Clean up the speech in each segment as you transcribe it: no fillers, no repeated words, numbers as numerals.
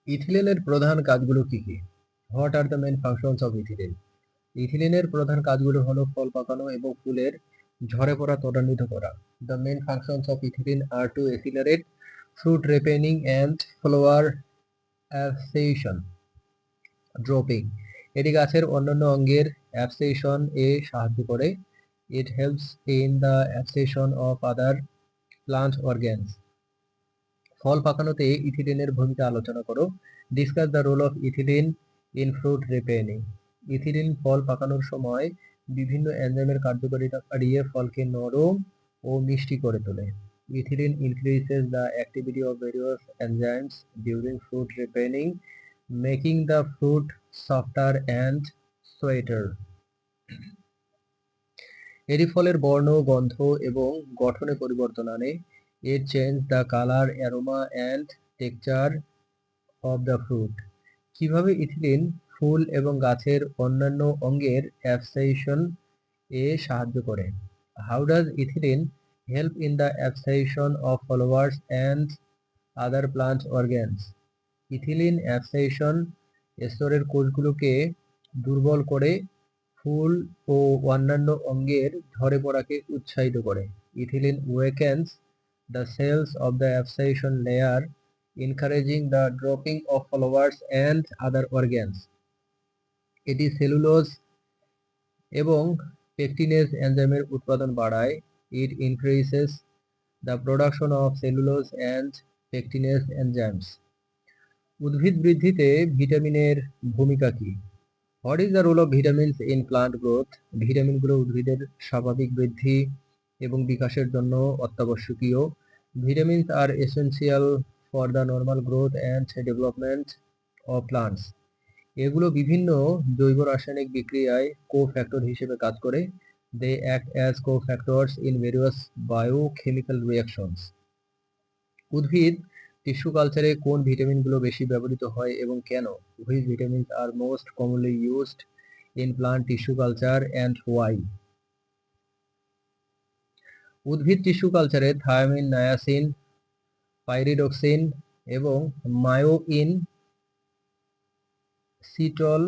ইথিলিনের প্রধান কাজগুলো কি কি? What are the main functions of ethylene? ইথিলিনের প্রধান কাজগুলো হলো ফল পাকানো এবং ফুলের ঝরে পড়া ত্বরান্বিত করা। The main functions of ethylene are to accelerate fruit ripening and flower abscission dropping. এটি গাছের অন্যান্য অঙ্গের অ্যাবসেশন এ সাহায্য করে। It helps in the abscission of other plant organs. ফল পাকানোতে ইথিলিনের ভূমিকা আলোচনা করো। Discuss the role of ethylene in fruit ripening. Ethylene ফল পাকানোর সময় বিভিন্ন এনজাইমের কার্যকারিতা বাড়িয়ে ফলকে নরম ও মিষ্টি করে তোলে। Ethylene increases the activity of various enzymes during fruit ripening, making the fruit softer and sweeter. এটি ফলের বর্ণ, গন্ধ এবং গঠনে পরিবর্তন আনে। It changes the color, aroma and texture of the fruit. কিভাবে ইথিলিন ফুল এবং গাছের অন্যান্য অঙ্গের অ্যাবসেশন এ সাহায্য করে? How does ethylene help in the abscission of flowers and other plant organs? Ethylene abscission স্তরের কোষগুলোকে দুর্বল করে ফুল ও অন্যান্য অঙ্গের ঝরে পড়াকে উৎসাহিত করে। Ethylene weakens the cells of the abscission layer, encouraging the dropping of flowers and other organs. এটি সেলুলোজ এবং পেকটিনেজ এনজাইমের উৎপাদন বাড়ায়। It increases the production of cellulose and pectinase enzymes. উদ্ভিদ বৃদ্ধিতে ভিটামিনের ভূমিকা কি? What is the role of vitamins in plant growth? ভিটামিনগুলো উদ্ভিদের স্বাভাবিক বৃদ্ধি এবং বিকাশের জন্য অত্যাবশ্যকীয়। Vitamins are essential for the normal growth and development of plants. এগুলো বিভিন্ন জৈব রাসায়নিক বিক্রিয়ায় কোফ্যাক্টর হিসেবে কাজ করে। They act as cofactors in various biochemical reactions. উদ্ভিদ টিস্যু কালচারে কোন ভিটামিনগুলো বেশি ব্যবহৃত হয় এবং কেন? Which vitamins are most commonly used in plant tissue culture and why? উদ্ভিদ টিস্যু কালচারে থায়ামিন, নায়াসিন, পাইরিডক্সিন এবং মায়োইনসিটল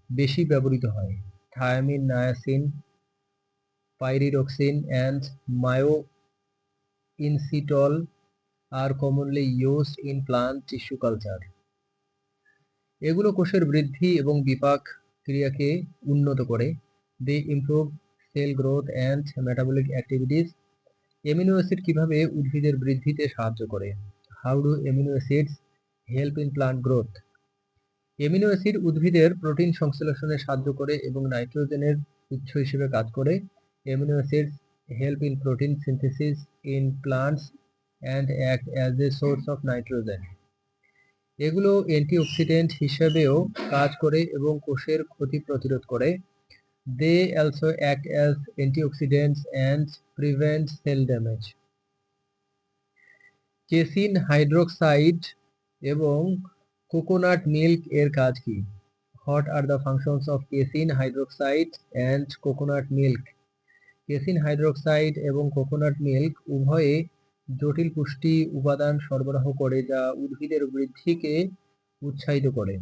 বেশি ব্যবহৃত হয়। Thymine, niacin, pyridoxine and myoinositol are commonly used in plant tissue culture. এগুলো কোষের বৃদ্ধি এবং বিপাক ক্রিয়াকে উন্নত করে। They improve cell growth and metabolic activities. Amino acid কিভাবে উদ্ভিদের বৃদ্ধিতে সাহায্য করে? How do amino acids help in plant growth? Amino acid উদ্ভিদের প্রোটিন সংশ্লেষণে সাহায্য করে এবং নাইট্রোজেনের উৎস হিসেবে কাজ করে। Amino acids help in protein synthesis in plants and act as a source of nitrogen. এগুলো অ্যান্টিঅক্সিডেন্ট হিসেবেও কাজ করে এবং কোষের ক্ষতি প্রতিরোধ করে। They also act as antioxidants and prevent cell damage. Casing hydroxide এবং কোকোনাট মিল্ক এর কাজ কি? What are the functions of casein hydroxide and coconut milk? Casing hydroxide এবং কোকোনাট মিল্ক উভয়ে জটিল পুষ্টি উপাদান সরবরাহ করে যা উদ্ভিদের বৃদ্ধিকে উৎসাহিত করে।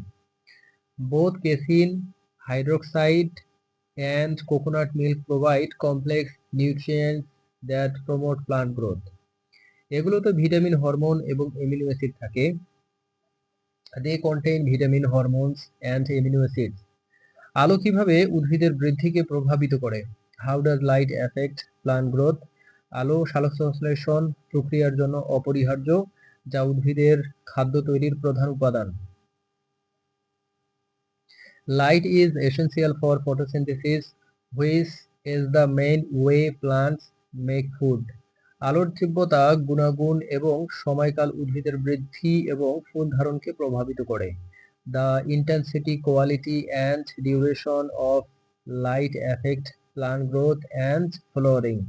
Both casein hydroxide and coconut milk provide complex nutrients that promote plant growth. এগুলোতে ভিটামিন, হরমোন এবং অ্যামিনো অ্যাসিড থাকে। They contain vitamin, hormones and amino acids. আলো কিভাবে উদ্ভিদের বৃদ্ধিকে প্রভাবিত করে? How does light affect plant growth? আলো সালোকসংশ্লেষণ প্রক্রিয়ার জন্য অপরিহার্য, যা উদ্ভিদের খাদ্য তৈরির প্রধান উপাদান। Light is essential for photosynthesis, which is the main way plants make food. আলোর তীব্রতা, গুণাগুণ এবং সময়কাল উদ্ভিদের বৃদ্ধি এবং ফুল ধারণকে প্রভাবিত করে। The intensity, quality and duration of light affect plant growth and flowering.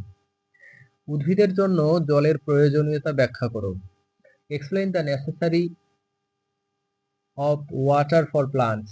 উদ্ভিদের জন্য জলের প্রয়োজনীয়তা ব্যাখ্যা করো। Explain the necessary of water for plants.